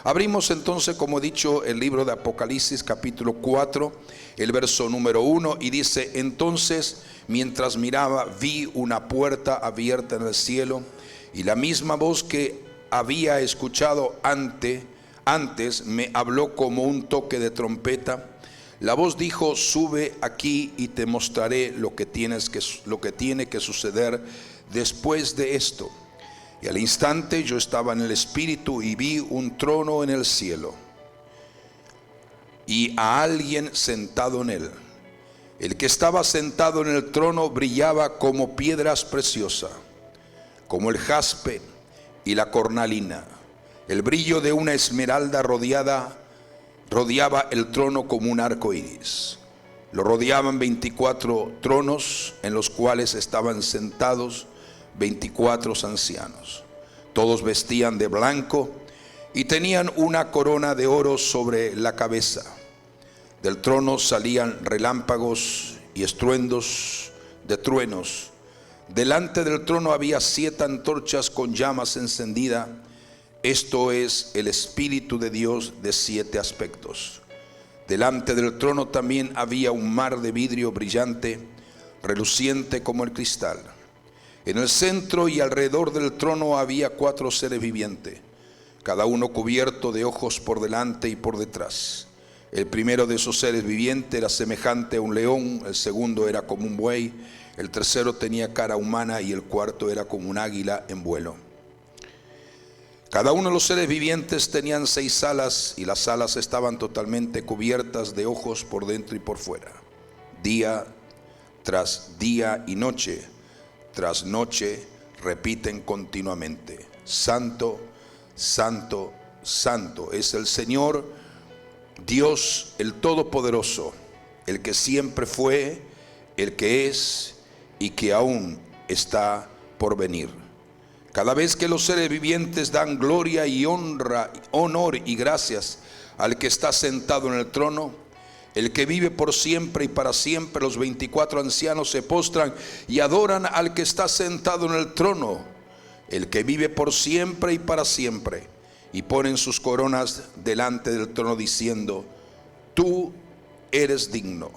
Abrimos entonces, como he dicho, el libro de Apocalipsis capítulo 4, el verso número 1, y dice: entonces, mientras miraba, vi una puerta abierta en el cielo, y la misma voz que había escuchado antes me habló como un toque de trompeta. La voz dijo: sube aquí y te mostraré lo que tiene que suceder después de esto. Y al instante yo estaba en el Espíritu y vi un trono en el cielo y a alguien sentado en él. El que estaba sentado en el trono brillaba como piedras preciosas, como el jaspe y la cornalina. El brillo de una esmeralda rodeaba el trono como un arco iris. Lo rodeaban 24 tronos, en los cuales estaban sentados 24 ancianos. Todos vestían de blanco y tenían una corona de oro sobre la cabeza. Del trono salían relámpagos y estruendos de truenos. Delante del trono había 7 antorchas con llamas encendidas. Esto es el Espíritu de Dios de 7 aspectos. Delante del trono también había un mar de vidrio brillante, reluciente como el cristal. En el centro y alrededor del trono había 4 seres vivientes, cada uno cubierto de ojos por delante y por detrás. El primero de esos seres vivientes era semejante a un león, el segundo era como un buey, el tercero tenía cara humana y el cuarto era como un águila en vuelo. Cada uno de los seres vivientes tenían 6 alas, y las alas estaban totalmente cubiertas de ojos por dentro y por fuera. Día tras día y noche tras noche repiten continuamente: Santo, Santo, Santo es el Señor Dios, el Todopoderoso, el que siempre fue, el que es y que aún está por venir. Cada vez que los seres vivientes dan gloria y honor y gracias al que está sentado en el trono, el que vive por siempre y para siempre, los 24 ancianos se postran y adoran al que está sentado en el trono, el que vive por siempre y para siempre, y ponen sus coronas delante del trono diciendo: tú eres digno,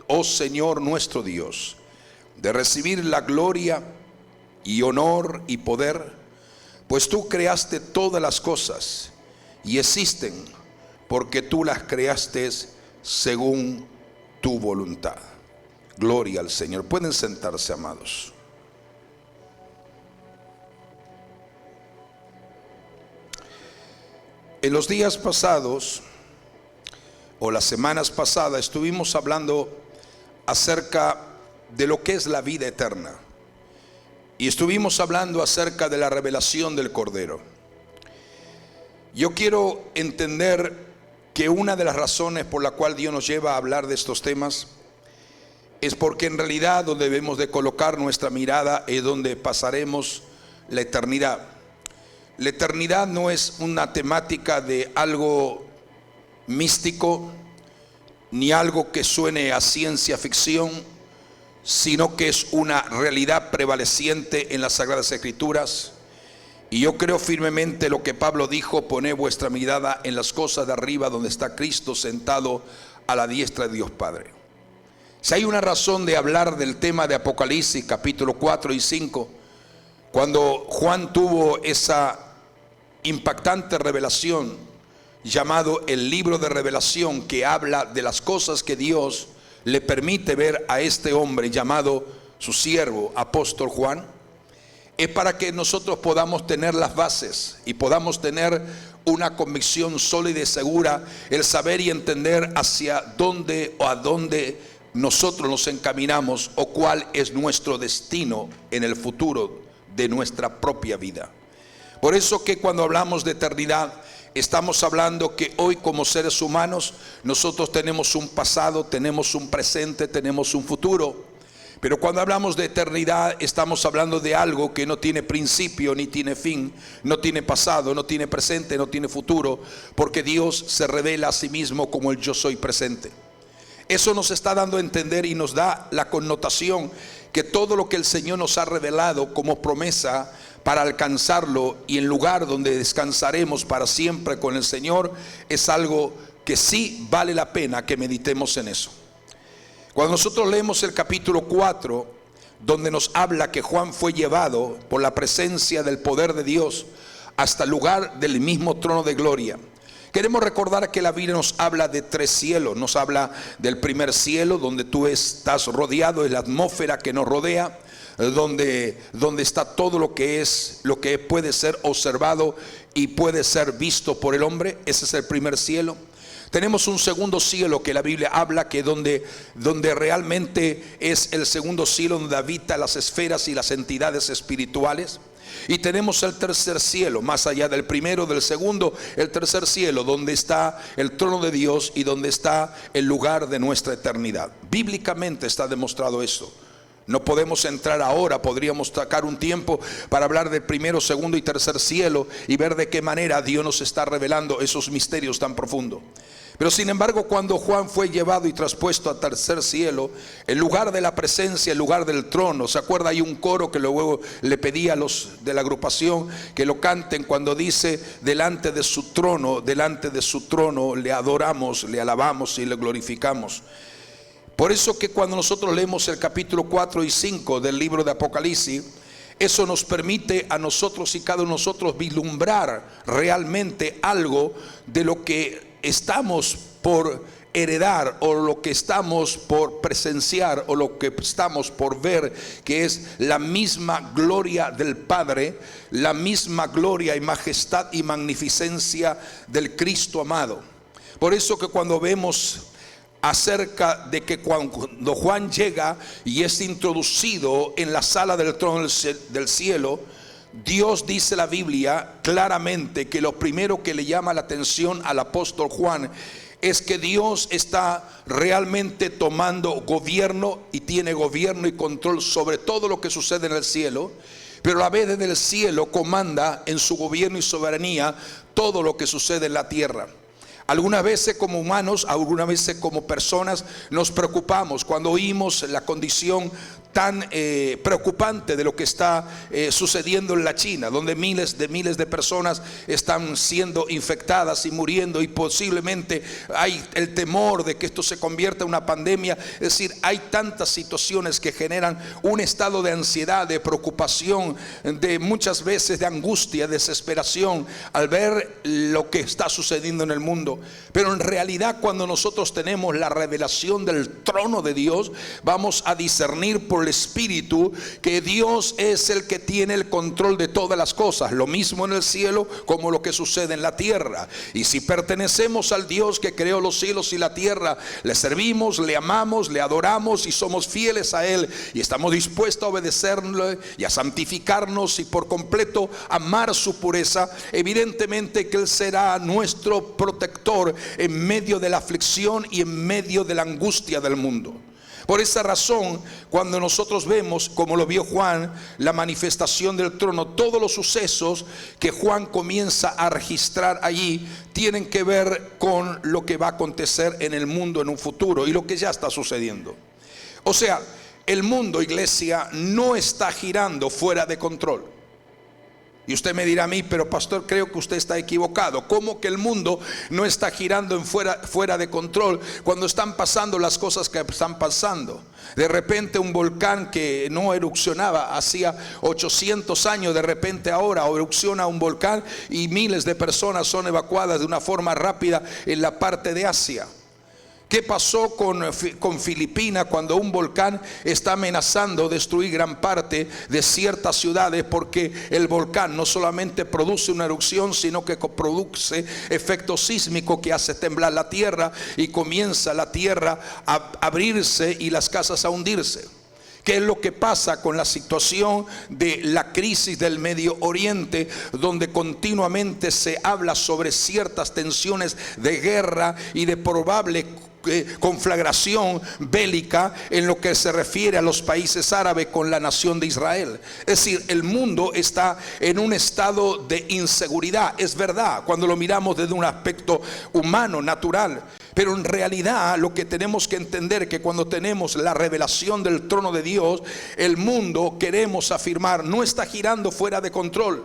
oh Señor nuestro Dios, de recibir la gloria y honor y poder, pues tú creaste todas las cosas y existen porque tú las creaste según tu voluntad. Gloria al Señor. Pueden sentarse, amados. En los días pasados o las semanas pasadas estuvimos hablando acerca de lo que es la vida eterna, y estuvimos hablando acerca de la revelación del Cordero. Yo quiero entender que una de las razones por la cual Dios nos lleva a hablar de estos temas es porque en realidad donde debemos de colocar nuestra mirada es donde pasaremos la eternidad. La eternidad no es una temática de algo místico ni algo que suene a ciencia ficción, sino que es una realidad prevaleciente en las Sagradas Escrituras. Y yo creo firmemente lo que Pablo dijo: poned vuestra mirada en las cosas de arriba, donde está Cristo sentado a la diestra de Dios Padre. Si hay una razón de hablar del tema de Apocalipsis capítulo 4 y 5, cuando Juan tuvo esa impactante revelación llamado el libro de revelación, que habla de las cosas que Dios le permite ver a este hombre llamado su siervo apóstol Juan, es para que nosotros podamos tener las bases y podamos tener una convicción sólida y segura, el saber y entender hacia dónde o a dónde nosotros nos encaminamos o cuál es nuestro destino en el futuro de nuestra propia vida. Por eso que cuando hablamos de eternidad, estamos hablando que hoy como seres humanos nosotros tenemos un pasado, tenemos un presente, tenemos un futuro. Pero cuando hablamos de eternidad estamos hablando de algo que no tiene principio ni tiene fin, no tiene pasado, no tiene presente, no tiene futuro, porque Dios se revela a sí mismo como el yo soy presente. Eso nos está dando a entender y nos da la connotación que todo lo que el Señor nos ha revelado como promesa para alcanzarlo y el lugar donde descansaremos para siempre con el Señor, es algo que sí vale la pena que meditemos en eso. Cuando nosotros leemos el capítulo 4, donde nos habla que Juan fue llevado por la presencia del poder de Dios hasta el lugar del mismo trono de gloria, queremos recordar que la Biblia nos habla de 3 cielos. Nos habla del primer cielo, donde tú estás rodeado, es la atmósfera que nos rodea, donde está todo lo que puede ser observado y puede ser visto por el hombre. Ese es el primer cielo. Tenemos un segundo cielo que la Biblia habla que donde realmente es el segundo cielo, donde habitan las esferas y las entidades espirituales. Y tenemos el tercer cielo, más allá del primero, del segundo, el tercer cielo, donde está el trono de Dios y donde está el lugar de nuestra eternidad. Bíblicamente está demostrado esto. No podemos entrar ahora, podríamos sacar un tiempo para hablar del primero, segundo y tercer cielo y ver de qué manera Dios nos está revelando esos misterios tan profundos. Pero sin embargo, cuando Juan fue llevado y traspuesto al tercer cielo, el lugar de la presencia, el lugar del trono, ¿se acuerda? Hay un coro que luego le pedí a los de la agrupación que lo canten cuando dice: delante de su trono le adoramos, le alabamos y le glorificamos. Por eso que cuando nosotros leemos el capítulo 4 y 5 del libro de Apocalipsis, eso nos permite a nosotros y cada uno de nosotros vislumbrar realmente algo de lo que estamos por heredar, o lo que estamos por presenciar, o lo que estamos por ver, que es la misma gloria del Padre, la misma gloria y majestad y magnificencia del Cristo amado. Por eso que cuando vemos acerca de que cuando Juan llega y es introducido en la sala del trono del cielo, Dios, dice la Biblia claramente, que lo primero que le llama la atención al apóstol Juan es que Dios está realmente tomando gobierno y tiene gobierno y control sobre todo lo que sucede en el cielo, pero a la vez desde el cielo comanda en su gobierno y soberanía todo lo que sucede en la tierra. Algunas veces como humanos, algunas veces como personas nos preocupamos cuando oímos la condición tan preocupante de lo que está sucediendo en la China, donde miles de personas están siendo infectadas y muriendo, y posiblemente hay el temor de que esto se convierta en una pandemia. Es decir, hay tantas situaciones que generan un estado de ansiedad, de preocupación, de muchas veces de angustia, desesperación al ver lo que está sucediendo en el mundo. Pero en realidad, cuando nosotros tenemos la revelación del trono de Dios, vamos a discernir por el Espíritu que Dios es el que tiene el control de todas las cosas, lo mismo en el cielo como lo que sucede en la tierra. Y si pertenecemos al Dios que creó los cielos y la tierra, le servimos, le amamos, le adoramos y somos fieles a Él, y estamos dispuestos a obedecerle y a santificarnos y por completo amar su pureza, evidentemente que Él será nuestro protector en medio de la aflicción y en medio de la angustia del mundo. Por esa razón, cuando nosotros vemos, como lo vio Juan, la manifestación del trono, todos los sucesos que Juan comienza a registrar allí tienen que ver con lo que va a acontecer en el mundo en un futuro y lo que ya está sucediendo. O sea, el mundo, iglesia, no está girando fuera de control. Y usted me dirá a mí: pero pastor, creo que usted está equivocado. ¿Cómo que el mundo no está girando fuera de control cuando están pasando las cosas que están pasando? De repente un volcán que no erupcionaba hacía 800 años, de repente ahora erupciona un volcán y miles de personas son evacuadas de una forma rápida en la parte de Asia. ¿Qué pasó con Filipinas cuando un volcán está amenazando destruir gran parte de ciertas ciudades? Porque el volcán no solamente produce una erupción, sino que produce efecto sísmico que hace temblar la tierra y comienza la tierra a abrirse y las casas a hundirse. ¿Qué es lo que pasa con la situación de la crisis del Medio Oriente, donde continuamente se habla sobre ciertas tensiones de guerra y de probable conflagración bélica en lo que se refiere a los países árabes con la nación de Israel. Es decir, el mundo está en un estado de inseguridad. Es verdad, cuando lo miramos desde un aspecto humano, natural. Pero en realidad lo que tenemos que entender es que cuando tenemos la revelación del trono de Dios, el mundo, queremos afirmar, no está girando fuera de control.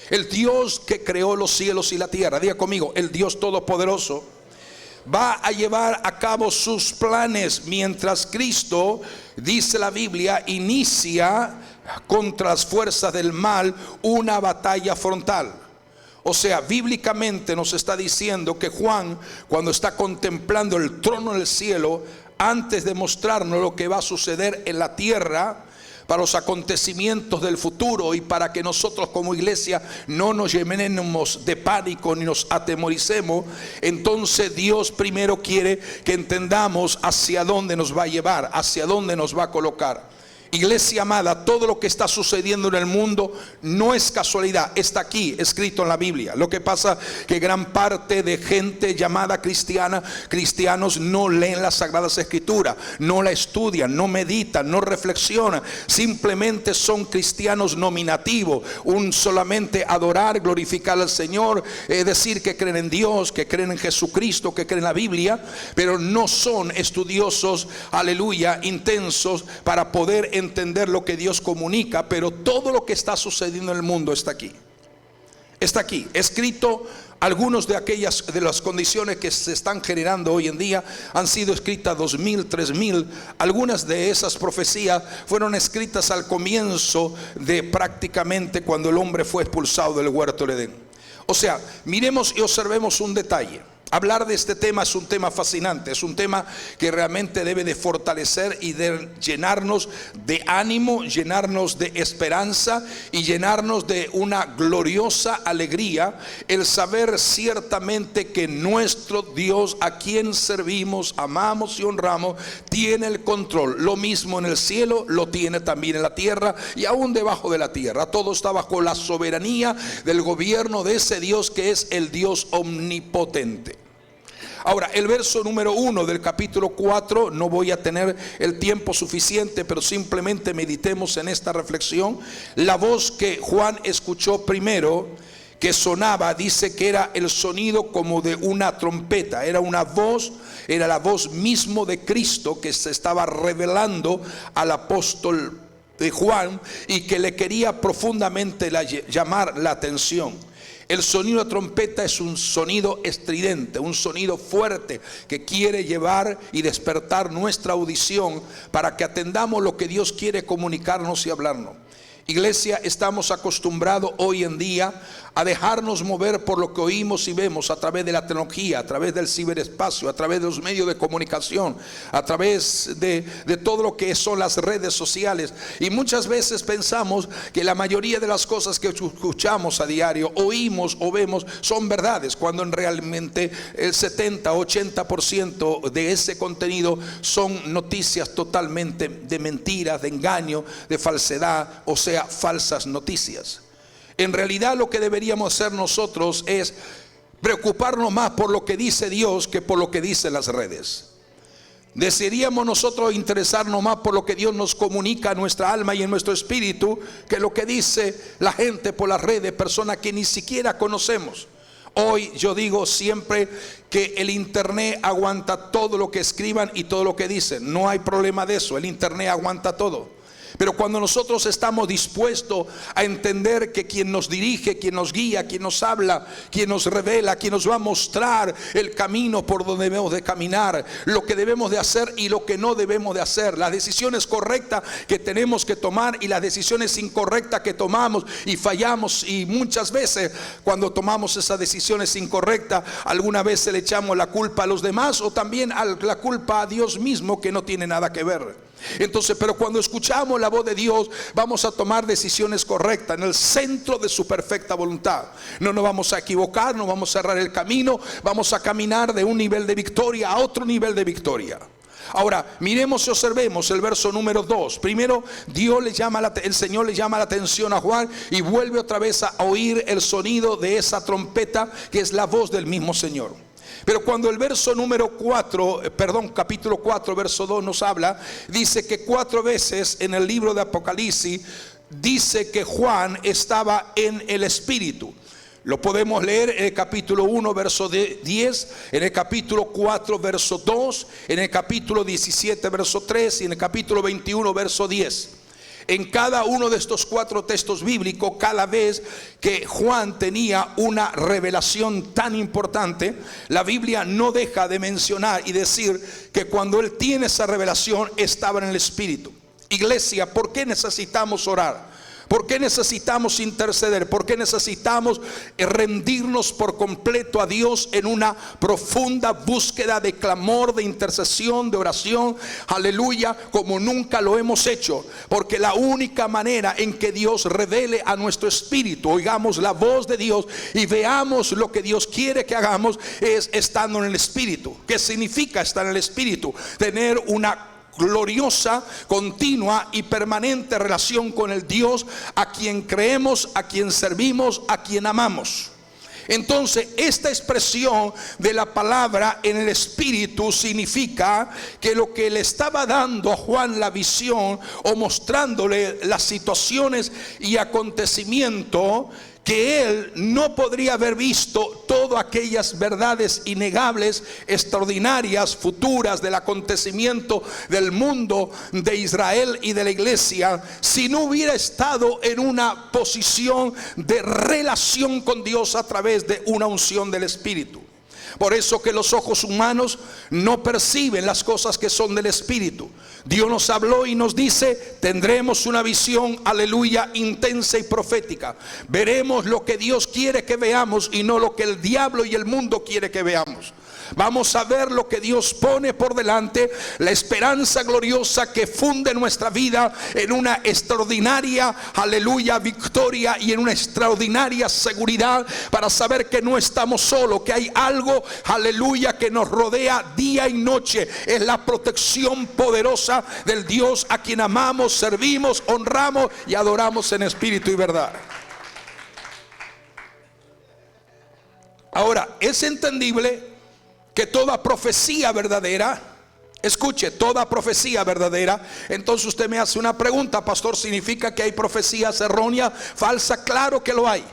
El Dios que creó los cielos y la tierra, diga conmigo, el Dios todopoderoso, va a llevar a cabo sus planes mientras Cristo, dice la Biblia, inicia contra las fuerzas del mal una batalla frontal. O sea, bíblicamente nos está diciendo que Juan, cuando está contemplando el trono del cielo, antes de mostrarnos lo que va a suceder en la tierra, para los acontecimientos del futuro y para que nosotros como iglesia no nos llenemos de pánico ni nos atemoricemos, entonces Dios primero quiere que entendamos hacia dónde nos va a llevar, hacia dónde nos va a colocar. Iglesia amada, todo lo que está sucediendo en el mundo no es casualidad, está aquí escrito en la Biblia. Lo que pasa que gran parte de gente llamada cristiana, cristianos, no leen las Sagradas Escrituras, no la estudian, no meditan, no reflexionan, simplemente son cristianos nominativos, un solamente adorar, glorificar al Señor, decir que creen en Dios, que creen en Jesucristo, que creen en la Biblia, pero no son estudiosos, aleluya, intensos para poder entender lo que Dios comunica. Pero todo lo que está sucediendo en el mundo está aquí. Está aquí, escrito. Algunos de las condiciones que se están generando hoy en día han sido escritas 2000, 3000. Algunas de esas profecías fueron escritas al comienzo de prácticamente cuando el hombre fue expulsado del huerto del Edén. O sea, miremos y observemos un detalle. Hablar de este tema es un tema fascinante, es un tema que realmente debe de fortalecer y de llenarnos de ánimo, llenarnos de esperanza y llenarnos de una gloriosa alegría, el saber ciertamente que nuestro Dios, a quien servimos, amamos y honramos, tiene el control. Lo mismo en el cielo, lo tiene también en la tierra y aún debajo de la tierra. Todo está bajo la soberanía del gobierno de ese Dios que es el Dios omnipotente. Ahora, el verso número 1 del capítulo 4, no voy a tener el tiempo suficiente, pero simplemente meditemos en esta reflexión. La voz que Juan escuchó primero, que sonaba, dice que era el sonido como de una trompeta. Era una voz, era la voz mismo de Cristo que se estaba revelando al apóstol de Juan y que le quería profundamente llamar la atención. El sonido de trompeta es un sonido estridente, un sonido fuerte que quiere llevar y despertar nuestra audición para que atendamos lo que Dios quiere comunicarnos y hablarnos. Iglesia, estamos acostumbrados hoy en día a dejarnos mover por lo que oímos y vemos a través de la tecnología, a través del ciberespacio, a través de los medios de comunicación, a través de todo lo que son las redes sociales. Y muchas veces pensamos que la mayoría de las cosas que escuchamos a diario, oímos o vemos son verdades, cuando realmente el 70-80% de ese contenido son noticias totalmente de mentiras, de engaño, de falsedad, o sea, falsas noticias. En realidad lo que deberíamos hacer nosotros es preocuparnos más por lo que dice Dios que por lo que dicen las redes. Desearíamos nosotros interesarnos más por lo que Dios nos comunica a nuestra alma y en nuestro espíritu que lo que dice la gente por las redes, personas que ni siquiera conocemos. Hoy yo digo siempre que el internet aguanta todo lo que escriban y todo lo que dicen. No hay problema de eso, el internet aguanta todo. Pero cuando nosotros estamos dispuestos a entender que quien nos dirige, quien nos guía, quien nos habla, quien nos revela, quien nos va a mostrar el camino por donde debemos de caminar, lo que debemos de hacer y lo que no debemos de hacer, las decisiones correctas que tenemos que tomar y las decisiones incorrectas que tomamos y fallamos, y muchas veces cuando tomamos esas decisiones incorrectas, alguna vez le echamos la culpa a los demás o también la culpa a Dios mismo, que no tiene nada que ver. Entonces, pero cuando escuchamos la voz de Dios, vamos a tomar decisiones correctas en el centro de su perfecta voluntad. No nos vamos a equivocar, no vamos a cerrar el camino, vamos a caminar de un nivel de victoria a otro nivel de victoria. Ahora, miremos y observemos el verso número 2. Primero, el Señor le llama la atención a Juan y vuelve otra vez a oír el sonido de esa trompeta que es la voz del mismo Señor. Pero cuando el verso número 4, capítulo 4, verso 2 nos habla, dice que 4 veces en el libro de Apocalipsis dice que Juan estaba en el Espíritu. Lo podemos leer en el capítulo 1, verso 10, en el capítulo 4, verso 2, en el capítulo 17, verso 3 y en el capítulo 21, verso 10. En cada uno de estos 4 textos bíblicos, cada vez que Juan tenía una revelación tan importante, la Biblia no deja de mencionar y decir que cuando él tiene esa revelación estaba en el Espíritu. Iglesia, ¿por qué necesitamos orar? ¿Por qué necesitamos interceder? ¿Por qué necesitamos rendirnos por completo a Dios en una profunda búsqueda de clamor, de intercesión, de oración? Aleluya, como nunca lo hemos hecho. Porque la única manera en que Dios revele a nuestro espíritu, oigamos la voz de Dios y veamos lo que Dios quiere que hagamos, es estando en el Espíritu. ¿Qué significa estar en el Espíritu? Tener una gloriosa, continua y permanente relación con el Dios a quien creemos, a quien servimos, a quien amamos. Entonces, esta expresión de la palabra en el Espíritu significa que lo que le estaba dando a Juan la visión o mostrándole las situaciones y acontecimientos que él no podría haber visto, todas aquellas verdades innegables, extraordinarias, futuras del acontecimiento del mundo, de Israel y de la iglesia, si no hubiera estado en una posición de relación con Dios a través de una unción del Espíritu. Por eso que los ojos humanos no perciben las cosas que son del Espíritu. Dios nos habló y nos dice, tendremos una visión, aleluya, intensa y profética. Veremos lo que Dios quiere que veamos y no lo que el diablo y el mundo quiere que veamos. Vamos a ver lo que Dios pone por delante, la esperanza gloriosa que funde nuestra vida en una extraordinaria, aleluya, victoria y en una extraordinaria seguridad para saber que no estamos solos, que hay algo, aleluya, que nos rodea día y noche. Es la protección poderosa del Dios a quien amamos, servimos, honramos y adoramos en espíritu y verdad. Ahora, es entendible que toda profecía verdadera, escuche, toda profecía verdadera. Entonces usted me hace una pregunta, pastor, ¿significa que hay profecías erróneas, falsas? Claro que lo hay.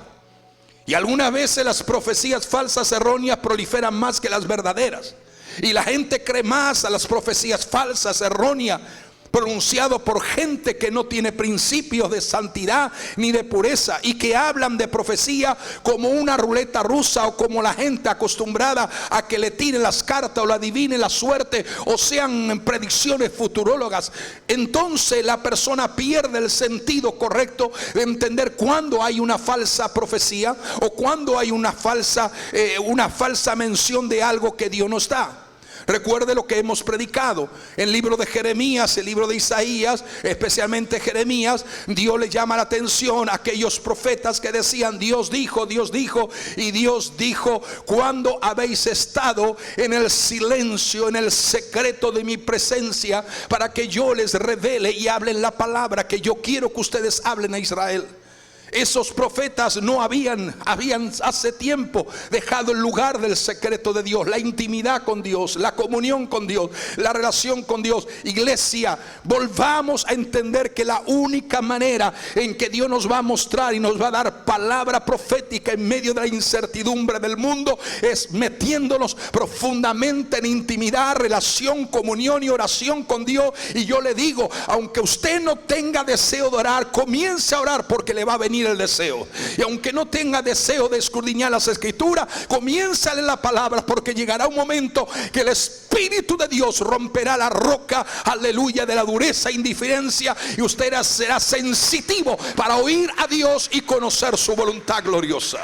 Y algunas veces las profecías falsas, erróneas, proliferan más que las verdaderas. Y la gente cree más a las profecías falsas, erróneas, pronunciado por gente que no tiene principios de santidad ni de pureza, y que hablan de profecía como una ruleta rusa, o como la gente acostumbrada a que le tiren las cartas o la adivinen la suerte, o sean predicciones futurólogas. Entonces la persona pierde el sentido correcto de entender cuándo hay una falsa profecía o cuándo hay una falsa mención de algo que Dios nos da. Recuerde lo que hemos predicado. El libro de Jeremías, el libro de Isaías, especialmente Jeremías, Dios le llama la atención a aquellos profetas que decían: Dios dijo, y Dios dijo: ¿cuándo habéis estado en el silencio, en el secreto de mi presencia, para que yo les revele y hablen la palabra que yo quiero que ustedes hablen a Israel? Esos profetas no habían hace tiempo dejado el lugar del secreto de Dios, la intimidad con Dios, la comunión con Dios, la relación con Dios. Iglesia, volvamos a entender que la única manera en que Dios nos va a mostrar y nos va a dar palabra profética en medio de la incertidumbre del mundo es metiéndonos profundamente en intimidad, relación, comunión y oración con Dios. Y yo le digo, aunque usted no tenga deseo de orar, comience a orar, porque le va a venir el deseo. Y aunque no tenga deseo de escudriñar las escrituras, comienza a leer la palabra, porque llegará un momento que el Espíritu de Dios romperá la roca, aleluya, de la dureza e indiferencia, y usted será sensitivo para oír a Dios y conocer su voluntad gloriosa.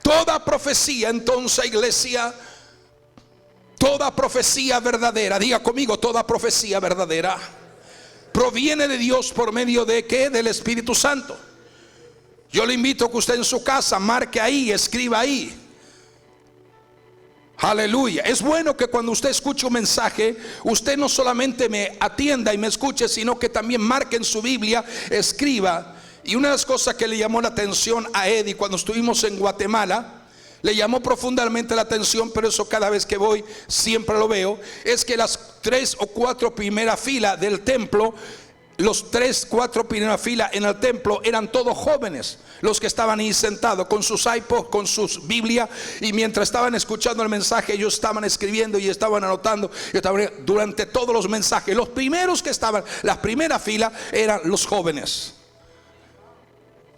Toda profecía, entonces, iglesia, toda profecía verdadera, diga conmigo, toda profecía verdadera proviene de Dios por medio de ¿qué? Del Espíritu Santo. Yo le invito a que usted en su casa marque ahí, escriba ahí. Aleluya. Es bueno que cuando usted escuche un mensaje, usted no solamente me atienda y me escuche, sino que también marque en su Biblia, escriba. Y una de las cosas que le llamó la atención a Eddie cuando estuvimos en Guatemala, le llamó profundamente la atención, pero eso cada vez que voy siempre lo veo, es que las 3 o 4 primeras filas del templo, los 3, 4 primeras filas en el templo eran todos jóvenes, los que estaban ahí sentados con sus iPods, con sus Biblias, y mientras estaban escuchando el mensaje, ellos estaban escribiendo y estaban anotando. Durante todos los mensajes, los primeros que estaban, las primeras filas eran los jóvenes.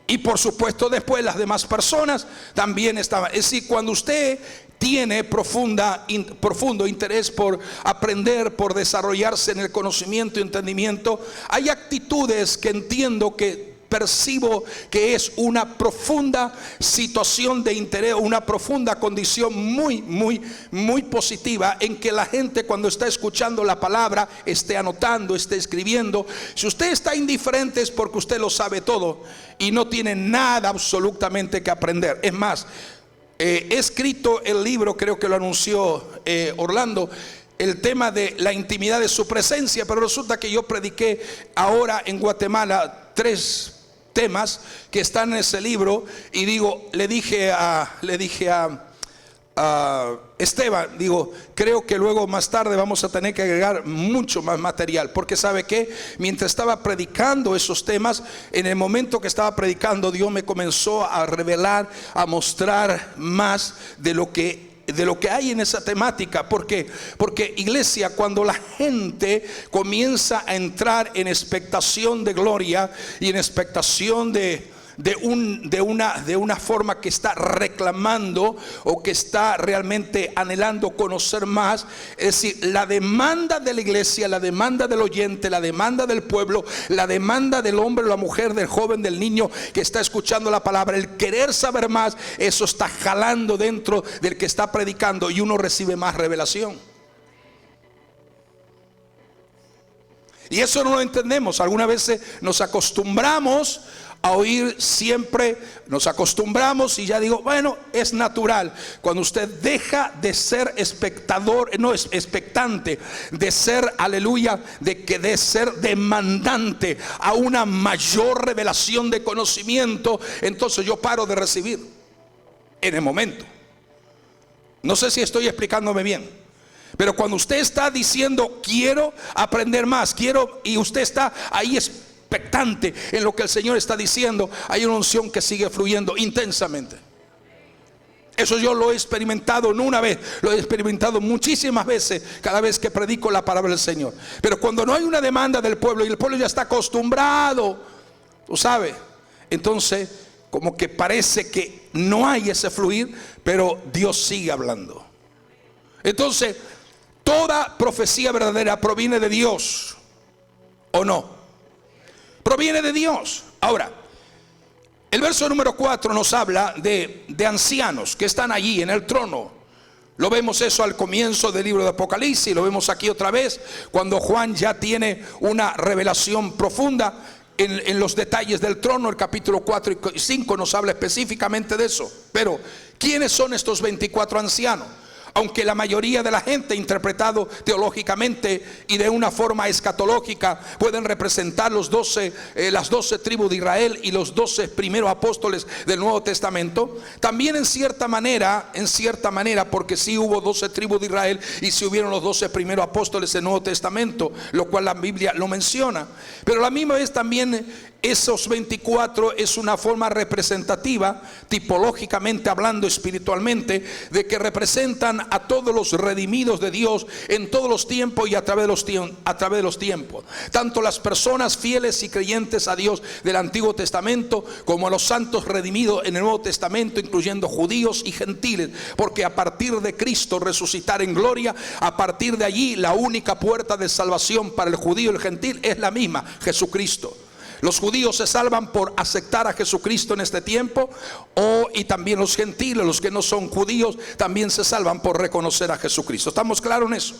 Y por supuesto después las demás personas también estaban. Es decir, cuando usted tiene profundo interés por aprender, por desarrollarse en el conocimiento y entendimiento, hay actitudes que entiendo, que percibo que es una profunda situación de interés, una profunda condición muy positiva, en que la gente, cuando está escuchando la palabra, esté anotando, esté escribiendo. Si usted está indiferente es porque usted lo sabe todo y no tiene nada absolutamente que aprender. Es más, he escrito el libro, creo que lo anunció Orlando, el tema de la intimidad de su presencia, pero resulta que yo prediqué ahora en Guatemala 3 temas que están en ese libro, y le dije a Esteban, creo que luego más tarde vamos a tener que agregar mucho más material, porque sabe que mientras estaba predicando esos temas, en el momento que estaba predicando, Dios me comenzó a revelar, a mostrar más de lo que hay en esa temática. Porque iglesia, cuando la gente comienza a entrar en expectación de gloria y en expectación de una forma que está reclamando o que está realmente anhelando conocer más, es decir, la demanda de la iglesia, la demanda del oyente, la demanda del pueblo, la demanda del hombre, la mujer, del joven, del niño que está escuchando la palabra, el querer saber más, eso está jalando dentro del que está predicando, y uno recibe más revelación. Y eso no lo entendemos. Algunas veces nos acostumbramos a oír siempre, nos acostumbramos, y ya digo, bueno, es natural. Cuando usted deja de ser espectador, no es expectante, de ser, aleluya, de ser demandante a una mayor revelación de conocimiento, entonces yo paro de recibir en el momento. No sé si estoy explicándome bien, pero cuando usted está diciendo quiero aprender más, quiero, y usted está ahí expectante en lo que el Señor está diciendo, hay una unción que sigue fluyendo intensamente. Eso yo lo he experimentado no una vez, lo he experimentado muchísimas veces cada vez que predico la palabra del Señor. Pero cuando no hay una demanda del pueblo y el pueblo ya está acostumbrado, tú sabes, entonces como que parece que no hay ese fluir, pero Dios sigue hablando. Entonces, toda profecía verdadera proviene de Dios, ¿o no? Proviene de Dios. Ahora, el verso número 4 nos habla de ancianos que están allí en el trono. Lo vemos eso al comienzo del libro de Apocalipsis, lo vemos aquí otra vez cuando Juan ya tiene una revelación profunda en los detalles del trono. El capítulo 4 y 5 nos habla específicamente de eso. Pero ¿quiénes son estos 24 ancianos? Aunque la mayoría de la gente, interpretado teológicamente y de una forma escatológica, pueden representar las 12 tribus de Israel y los 12 primeros apóstoles del Nuevo Testamento, también en cierta manera, porque sí hubo 12 tribus de Israel y sí hubieron los 12 primeros apóstoles del Nuevo Testamento, lo cual la Biblia lo menciona. Pero a la misma vez también esos 24 es una forma representativa, tipológicamente hablando, espiritualmente, de que representan a todos los redimidos de Dios en todos los tiempos y a través de los tiempos. Tanto las personas fieles y creyentes a Dios del Antiguo Testamento, como a los santos redimidos en el Nuevo Testamento, incluyendo judíos y gentiles. Porque a partir de Cristo resucitar en gloria, a partir de allí la única puerta de salvación para el judío y el gentil es la misma, Jesucristo. Los judíos se salvan por aceptar a Jesucristo en este tiempo, y también los gentiles, los que no son judíos, también se salvan por reconocer a Jesucristo. ¿Estamos claros en eso?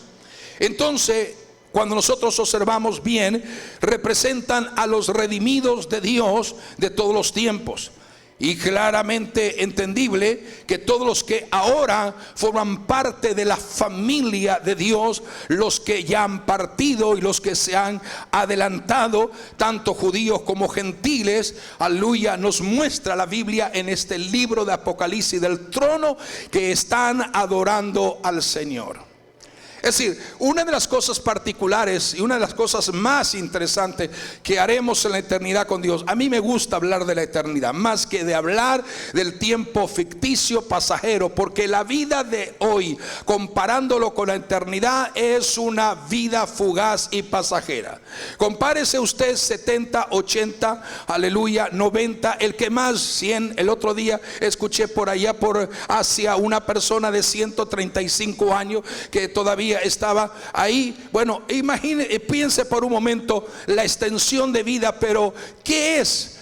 Entonces, cuando nosotros observamos bien, representan a los redimidos de Dios de todos los tiempos. y claramente entendible que todos los que ahora forman parte de la familia de Dios, los que ya han partido y los que se han adelantado, tanto judíos como gentiles, aleluya, nos muestra la Biblia en este libro de Apocalipsis del trono que están adorando al Señor. Es decir, una de las cosas particulares y una de las cosas más interesantes que haremos en la eternidad con Dios, a mí me gusta hablar de la eternidad más que de hablar del tiempo ficticio pasajero, porque la vida de hoy, comparándolo con la eternidad, es una vida fugaz y pasajera. Compárese usted 70, 80, aleluya, 90, el que más, 100. El otro día escuché por allá por Asia una persona de 135 años que todavía estaba ahí. Bueno, piense por un momento la extensión de vida, pero ¿qué es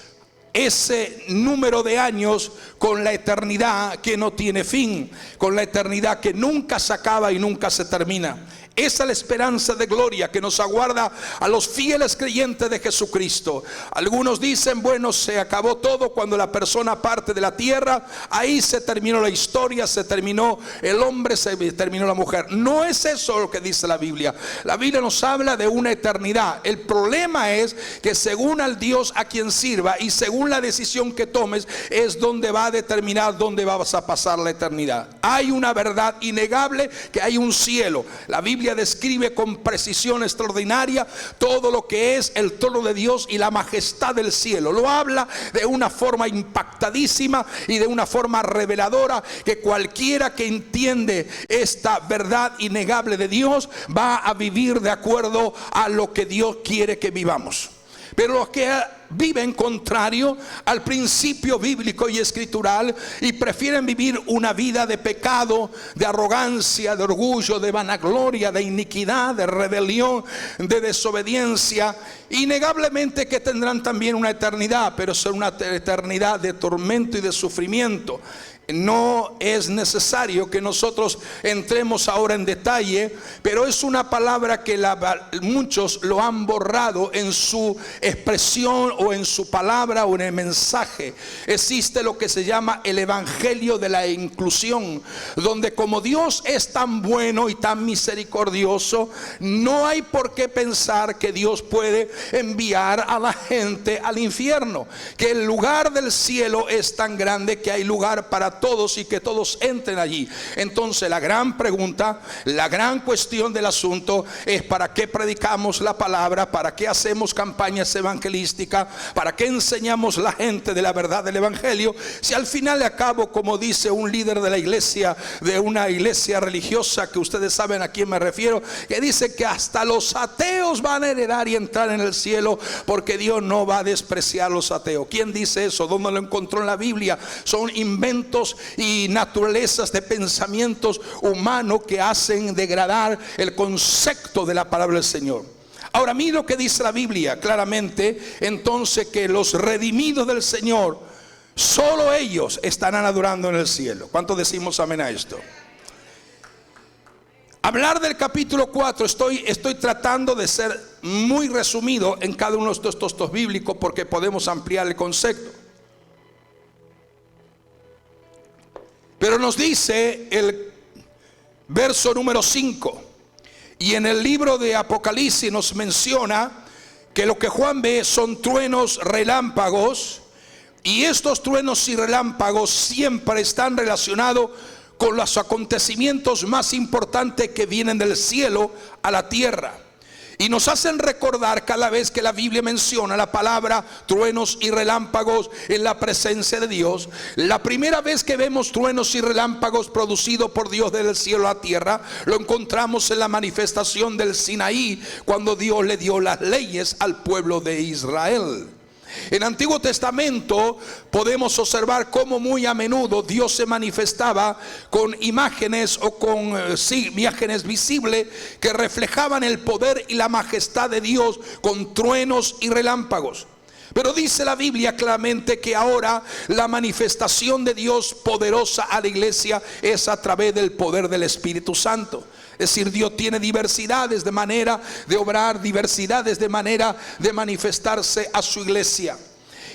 ese número de años con la eternidad que no tiene fin, con la eternidad que nunca se acaba y nunca se termina? Esa es la esperanza de gloria que nos aguarda a los fieles creyentes de Jesucristo. Algunos dicen, bueno, se acabó todo cuando la persona parte de la tierra, ahí se terminó la historia, se terminó el hombre, se terminó la mujer. No es eso lo que dice la Biblia. La Biblia nos habla de una eternidad. El problema es que según al Dios a quien sirva y según la decisión que tomes, es donde va a determinar dónde vas a pasar la eternidad. Hay una verdad innegable, que hay un cielo. La Biblia describe con precisión extraordinaria todo lo que es el trono de Dios y la majestad del cielo. Lo habla de una forma impactadísima y de una forma reveladora, que cualquiera que entiende esta verdad innegable de Dios va a vivir de acuerdo a lo que Dios quiere que vivamos. Pero los que viven contrario al principio bíblico y escritural y prefieren vivir una vida de pecado, de arrogancia, de orgullo, de vanagloria, de iniquidad, de rebelión, de desobediencia, innegablemente que tendrán también una eternidad, pero será una eternidad de tormento y de sufrimiento. No es necesario que nosotros entremos ahora en detalle, pero es una palabra que muchos lo han borrado en su expresión o en su palabra o en el mensaje. Existe lo que se llama el evangelio de la inclusión, donde como Dios es tan bueno y tan misericordioso, no hay por qué pensar que Dios puede enviar a la gente al infierno, que el lugar del cielo es tan grande que hay lugar para todos y que todos entren allí. Entonces la gran pregunta, la gran cuestión del asunto es: ¿para qué predicamos la palabra? ¿Para qué hacemos campañas evangelísticas? ¿Para qué enseñamos a la gente de la verdad del evangelio? Si al final de cabo, como dice un líder de la iglesia, de una iglesia religiosa, que ustedes saben a quién me refiero, que dice que hasta los ateos van a heredar y entrar en el cielo, porque Dios no va a despreciar a los ateos. ¿Quién dice eso? ¿Dónde lo encontró en la Biblia? Son inventos y naturalezas de pensamientos humanos que hacen degradar el concepto de la palabra del Señor. Ahora mira lo que dice la Biblia claramente, entonces, que los redimidos del Señor, solo ellos estarán adorando en el cielo. ¿Cuántos decimos amén a esto? Hablar del capítulo 4, estoy tratando de ser muy resumido en cada uno de estos textos bíblicos, porque podemos ampliar el concepto. Pero nos dice el verso número 5, y en el libro de Apocalipsis nos menciona que lo que Juan ve son truenos, relámpagos, y estos truenos y relámpagos siempre están relacionados con los acontecimientos más importantes que vienen del cielo a la tierra. Y nos hacen recordar cada vez que la Biblia menciona la palabra truenos y relámpagos en la presencia de Dios. La primera vez que vemos truenos y relámpagos producidos por Dios del cielo a la tierra, lo encontramos en la manifestación del Sinaí, cuando Dios le dio las leyes al pueblo de Israel. En el Antiguo Testamento podemos observar cómo muy a menudo Dios se manifestaba con imágenes o con imágenes visibles que reflejaban el poder y la majestad de Dios, con truenos y relámpagos. Pero dice la Biblia claramente que ahora la manifestación de Dios poderosa a la iglesia es a través del poder del Espíritu Santo. Es decir, Dios tiene diversidades de manera de obrar, diversidades de manera de manifestarse a su iglesia.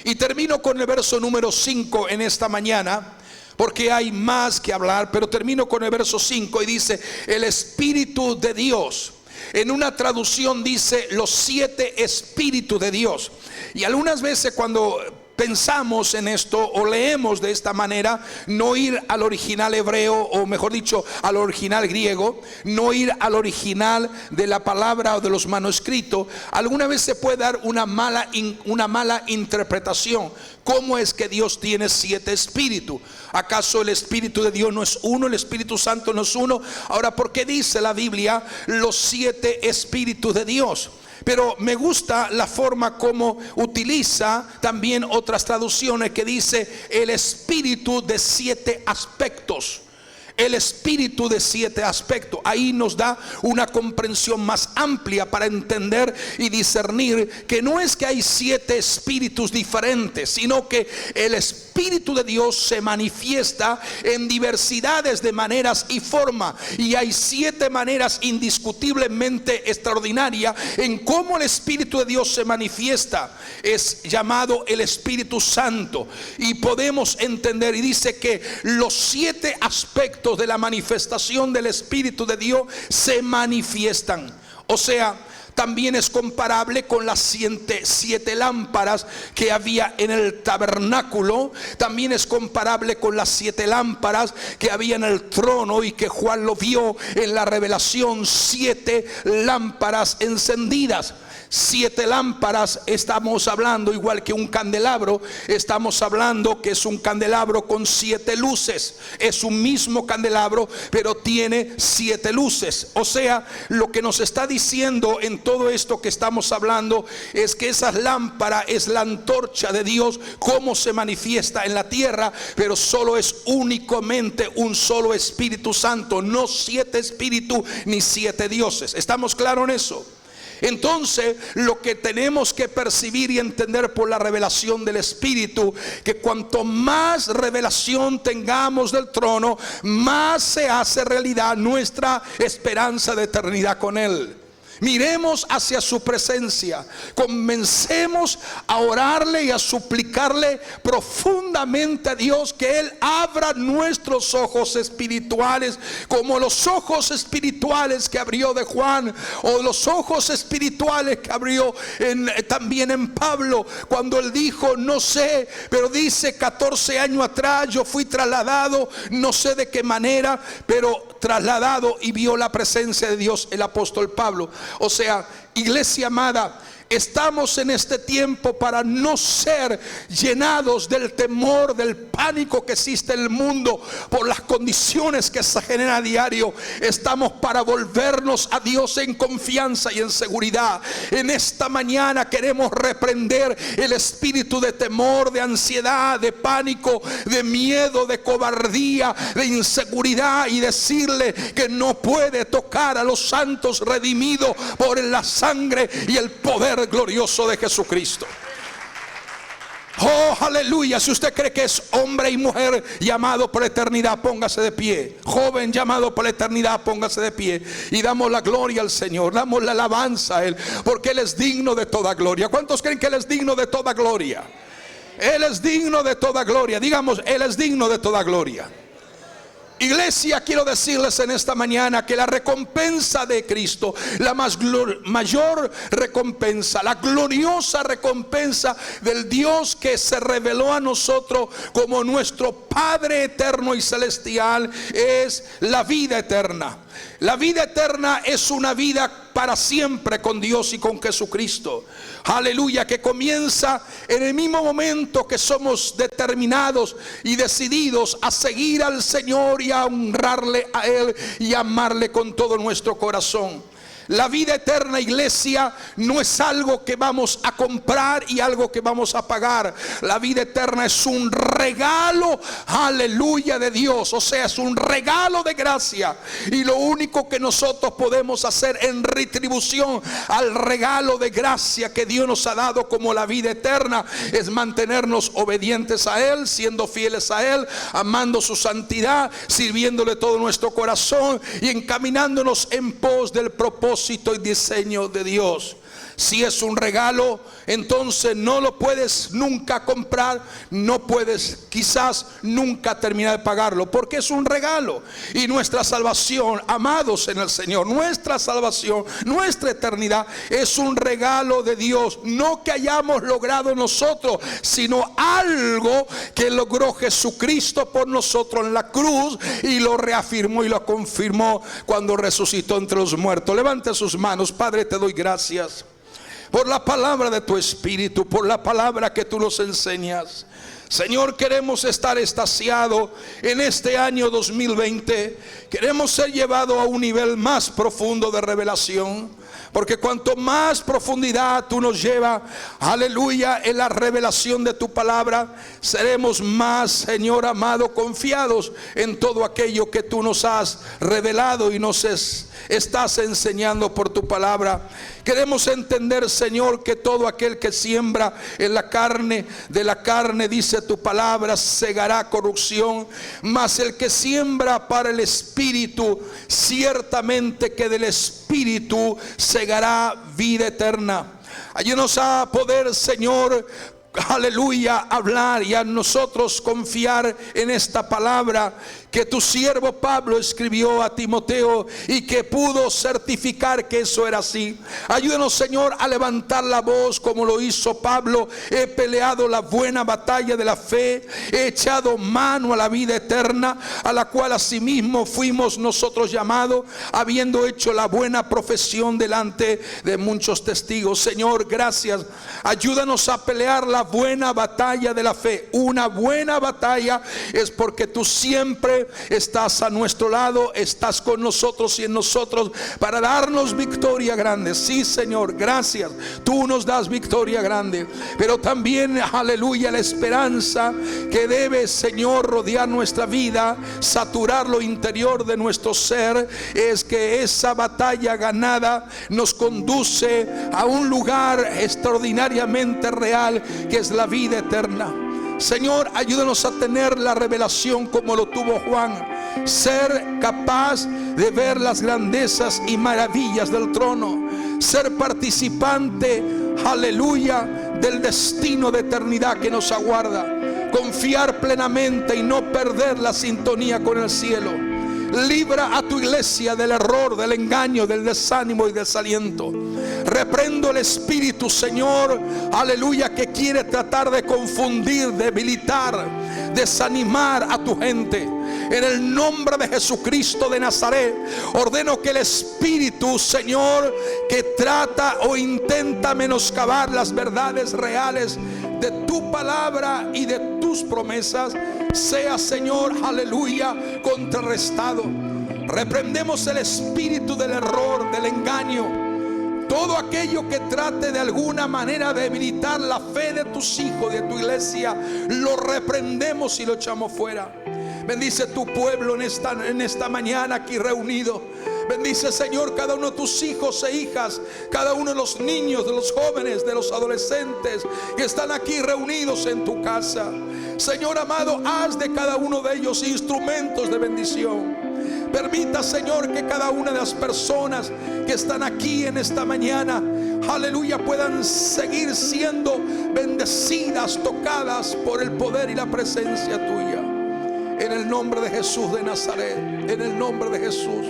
Y termino con el verso número 5 en esta mañana, porque hay más que hablar, pero termino con el verso 5 y dice: el Espíritu de Dios. En una traducción dice los 7 espíritus de Dios. Y algunas veces cuando pensamos en esto o leemos de esta manera, no ir al original hebreo, o mejor dicho al original griego, no ir al original de la palabra o de los manuscritos, alguna vez se puede dar una mala interpretación. ¿Cómo es que Dios tiene 7 espíritus? ¿Acaso el Espíritu de Dios no es uno? ¿El Espíritu Santo no es uno? Ahora, ¿por qué dice la Biblia los 7 espíritus de Dios? Pero me gusta la forma como utiliza también otras traducciones, que dice el espíritu de 7 aspectos. El espíritu de 7 aspectos. Ahí nos da una comprensión más amplia para entender y discernir que no es que hay 7 espíritus diferentes, sino que el Espíritu de Dios se manifiesta en diversidades de maneras y forma. Y hay 7 maneras indiscutiblemente extraordinarias en cómo el Espíritu de Dios se manifiesta. Es llamado el Espíritu Santo. Y podemos entender, y dice que los 7 aspectos de la manifestación del Espíritu de Dios se manifiestan. O sea, también es comparable con las 7 lámparas que había en el tabernáculo. También es comparable con las 7 lámparas que había en el trono y que Juan lo vio en la revelación. 7 lámparas encendidas. 7 lámparas, estamos hablando igual que un candelabro. Estamos hablando que es un candelabro con 7 luces. Es un mismo candelabro, pero tiene 7 luces. O sea, lo que nos está diciendo en todo esto que estamos hablando es que esa lámpara es la antorcha de Dios, cómo se manifiesta en la tierra, pero solo es únicamente un solo Espíritu Santo, no 7 espíritus ni 7 dioses. ¿Estamos claros en eso? Entonces, lo que tenemos que percibir y entender por la revelación del Espíritu, que cuanto más revelación tengamos del trono, más se hace realidad nuestra esperanza de eternidad con Él. Miremos hacia su presencia, comencemos a orarle y a suplicarle profundamente a Dios que Él abra nuestros ojos espirituales, como los ojos espirituales que abrió de Juan, o los ojos espirituales que abrió también en Pablo, cuando él dijo: no sé, pero dice 14 años atrás yo fui trasladado, no sé de qué manera, pero trasladado, y vio la presencia de Dios el apóstol Pablo. O sea, iglesia amada, estamos en este tiempo para no ser llenados del temor, del pánico que existe en el mundo por las condiciones que se generan a diario. Estamos para volvernos a Dios en confianza y en seguridad. En esta mañana queremos reprender el espíritu de temor, de ansiedad, de pánico, de miedo, de cobardía, de inseguridad, y decirle que no puede tocar a los santos redimidos por la sangre y el poder glorioso de Jesucristo. Oh, aleluya. Si usted cree que es hombre y mujer llamado por la eternidad, póngase de pie. Joven llamado por la eternidad, póngase de pie. Y damos la gloria al Señor, damos la alabanza a Él, porque Él es digno de toda gloria. ¿Cuántos creen que Él es digno de toda gloria? Él es digno de toda gloria. Digamos, Él es digno de toda gloria. Iglesia, quiero decirles en esta mañana que la recompensa de Cristo, la mayor recompensa, la gloriosa recompensa del Dios que se reveló a nosotros como nuestro Padre eterno y celestial, es la vida eterna. La vida eterna es una vida para siempre con Dios y con Jesucristo. Aleluya, que comienza en el mismo momento que somos determinados y decididos a seguir al Señor y a honrarle a Él y a amarle con todo nuestro corazón. La vida eterna, iglesia, no es algo que vamos a comprar y algo que vamos a pagar. La vida eterna es un regalo, aleluya, de Dios. O sea, es un regalo de gracia. Y lo único que nosotros podemos hacer en retribución al regalo de gracia que Dios nos ha dado como la vida eterna es mantenernos obedientes a Él, siendo fieles a Él, amando su santidad, sirviéndole todo nuestro corazón y encaminándonos en pos del propósito y diseño de Dios. Si es un regalo, entonces no lo puedes nunca comprar, no puedes quizás nunca terminar de pagarlo, porque es un regalo. Y nuestra salvación, amados en el Señor, nuestra salvación, nuestra eternidad es un regalo de Dios, no que hayamos logrado nosotros, sino algo que logró Jesucristo por nosotros en la cruz, y lo reafirmó y lo confirmó cuando resucitó entre los muertos. Levante sus manos. Padre, te doy gracias por la palabra de tu Espíritu, por la palabra que tú nos enseñas. Señor, queremos estar extasiados en este año 2020. Queremos ser llevados a un nivel más profundo de revelación, porque cuanto más profundidad tú nos llevas, aleluya, en la revelación de tu palabra, seremos más, Señor amado, confiados en todo aquello que tú nos has revelado y nos estás enseñando por tu palabra. Queremos entender, Señor, que todo aquel que siembra en la carne, de la carne, dice tu palabra, segará corrupción, mas el que siembra para el Espíritu, ciertamente que del Espíritu segará vida eterna. Ayúdanos a poder, Señor, aleluya, hablar y a nosotros confiar en esta palabra que tu siervo Pablo escribió a Timoteo y que pudo certificar que eso era así. Ayúdanos, Señor, a levantar la voz como lo hizo Pablo. He peleado la buena batalla de la fe, he echado mano a la vida eterna, a la cual asimismo fuimos nosotros llamados, habiendo hecho la buena profesión delante de muchos testigos. Señor, gracias. Ayúdanos a pelear la buena batalla de la fe. Una buena batalla es porque tú siempre estás a nuestro lado, estás con nosotros y en nosotros para darnos victoria grande. Sí, Señor, gracias. Tú nos das victoria grande, pero también, aleluya, la esperanza que debe, Señor, rodear nuestra vida, saturar lo interior de nuestro ser, es que esa batalla ganada nos conduce a un lugar extraordinariamente real, que es la vida eterna. Señor, ayúdanos a tener la revelación como lo tuvo Juan, ser capaz de ver las grandezas y maravillas del trono, ser participante, aleluya, del destino de eternidad que nos aguarda, confiar plenamente y no perder la sintonía con el cielo. Libra a tu iglesia del error, del engaño, del desánimo y del desaliento. Reprendo el espíritu, Señor, aleluya, que quiere tratar de confundir, debilitar, desanimar a tu gente. En el nombre de Jesucristo de Nazaret, ordeno que el espíritu, Señor, que trata o intenta menoscabar las verdades reales de tu palabra y de tus promesas, sea, Señor, aleluya, contrarrestado. Reprendemos el espíritu del error, del engaño, todo aquello que trate de alguna manera de debilitar la fe de tus hijos, de tu iglesia, lo reprendemos y lo echamos fuera. Bendice tu pueblo en esta mañana aquí reunido. Bendice, Señor, cada uno de tus hijos e hijas, cada uno de los niños, de los jóvenes, de los adolescentes que están aquí reunidos en tu casa. Señor amado, haz de cada uno de ellos instrumentos de bendición. Permita, Señor, que cada una de las personas que están aquí en esta mañana, aleluya, puedan seguir siendo bendecidas, tocadas por el poder y la presencia tuya. En el nombre de Jesús de Nazaret, en el nombre de Jesús.